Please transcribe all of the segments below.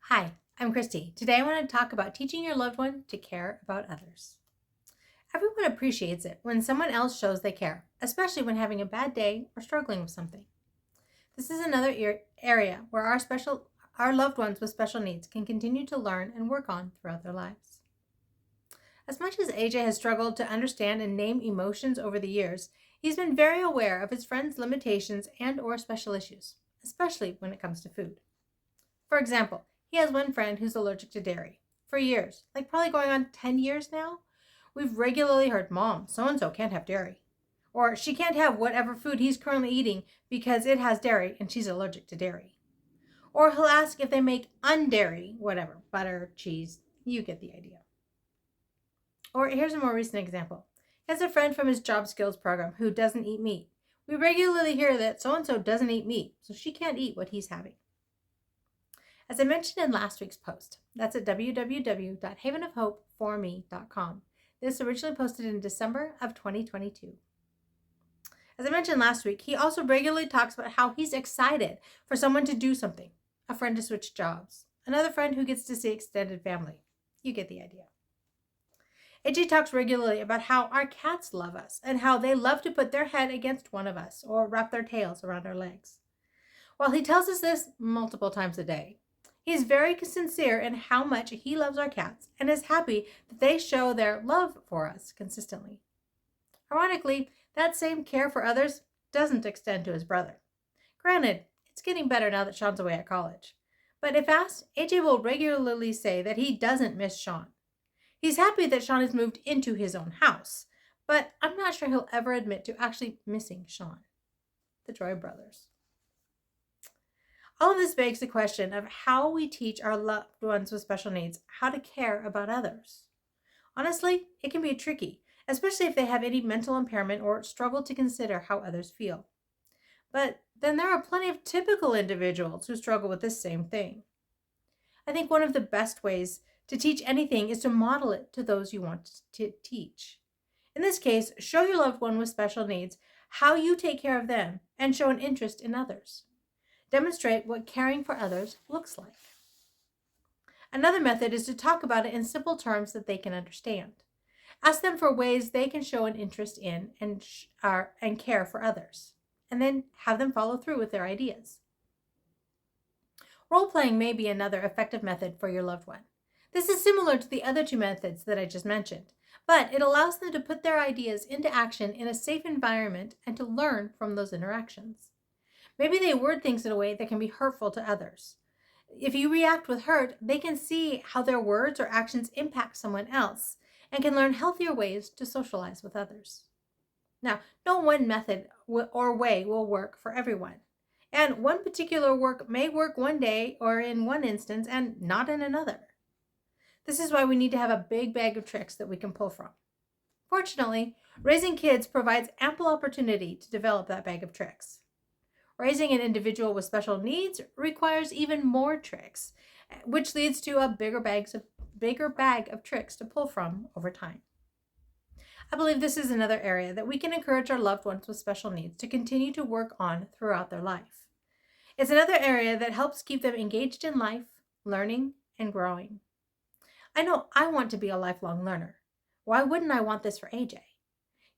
Hi, I'm Christy. Today I want to talk about teaching your loved one to care about others. Everyone appreciates it when someone else shows they care, especially when having a bad day or struggling with something. This is another area where our loved ones with special needs can continue to learn and work on throughout their lives. As much as AJ has struggled to understand and name emotions over the years, he's been very aware of his friends' limitations and or special issues, especially when it comes to food. For example, he has one friend who's allergic to dairy. For years, like probably going on 10 years now, we've regularly heard, Mom, so and so can't have dairy. Or she can't have whatever food he's currently eating because it has dairy and she's allergic to dairy. Or he'll ask if they make undairy, whatever, butter, cheese, you get the idea. Or here's a more recent example. He has a friend from his job skills program who doesn't eat meat. We regularly hear that so and so doesn't eat meat, so she can't eat what he's having. As I mentioned in last week's post, that's at www.havenofhopeforme.com. This originally posted in December of 2022. As I mentioned last week, he also regularly talks about how he's excited for someone to do something, a friend to switch jobs, another friend who gets to see extended family. You get the idea. AJ talks regularly about how our cats love us and how they love to put their head against one of us or wrap their tails around our legs. While he tells us this multiple times a day, he is very sincere in how much he loves our cats and is happy that they show their love for us consistently. Ironically, that same care for others doesn't extend to his brother. Granted, it's getting better now that Sean's away at college. But if asked, AJ will regularly say that he doesn't miss Sean. He's happy that Sean has moved into his own house, but I'm not sure he'll ever admit to actually missing Sean. The Joy Brothers. All of this begs the question of how we teach our loved ones with special needs how to care about others. Honestly, it can be tricky, especially if they have any mental impairment or struggle to consider how others feel. But then there are plenty of typical individuals who struggle with this same thing. I think one of the best ways to teach anything is to model it to those you want to teach. In this case, show your loved one with special needs how you take care of them and show an interest in others. Demonstrate what caring for others looks like. Another method is to talk about it in simple terms that they can understand. Ask them for ways they can show an interest in and care for others, and then have them follow through with their ideas. Role playing may be another effective method for your loved one. This is similar to the other two methods that I just mentioned, but it allows them to put their ideas into action in a safe environment and to learn from those interactions. Maybe they word things in a way that can be hurtful to others. If you react with hurt, they can see how their words or actions impact someone else and can learn healthier ways to socialize with others. Now, no one method or way will work for everyone. And one particular work may work one day or in one instance and not in another. This is why we need to have a big bag of tricks that we can pull from. Fortunately, raising kids provides ample opportunity to develop that bag of tricks. Raising an individual with special needs requires even more tricks, which leads to a bigger bag of tricks to pull from over time. I believe this is another area that we can encourage our loved ones with special needs to continue to work on throughout their life. It's another area that helps keep them engaged in life, learning, and growing. I know I want to be a lifelong learner. Why wouldn't I want this for AJ?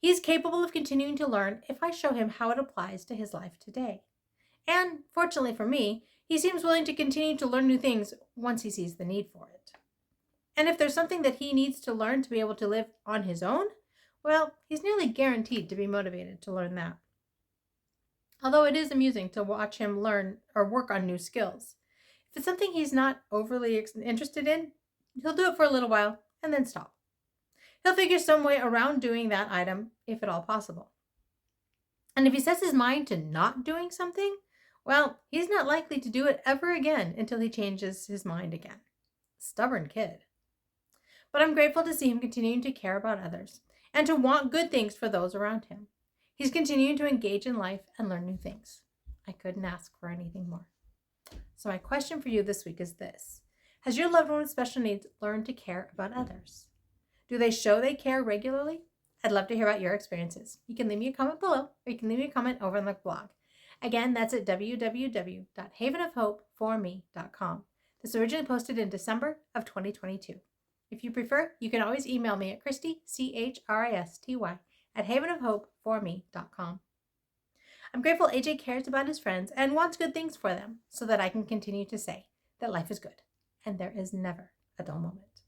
He is capable of continuing to learn if I show him how it applies to his life today. And fortunately for me, he seems willing to continue to learn new things once he sees the need for it. And if there's something that he needs to learn to be able to live on his own, well, he's nearly guaranteed to be motivated to learn that. Although it is amusing to watch him learn or work on new skills. If it's something he's not overly interested in, he'll do it for a little while and then stop. He'll figure some way around doing that item, if at all possible. And if he sets his mind to not doing something, well, he's not likely to do it ever again until he changes his mind again. Stubborn kid. But I'm grateful to see him continuing to care about others and to want good things for those around him. He's continuing to engage in life and learn new things. I couldn't ask for anything more. So my question for you this week is this. Has your loved one with special needs learned to care about others? Do they show they care regularly? I'd love to hear about your experiences. You can leave me a comment below, or you can leave me a comment over on the blog. Again, that's at www.havenofhopeforme.com. This was originally posted in December of 2022. If you prefer, you can always email me at Christy, CHRISTY, at havenofhopeforme.com. I'm grateful AJ cares about his friends and wants good things for them so that I can continue to say that life is good and there is never a dull moment.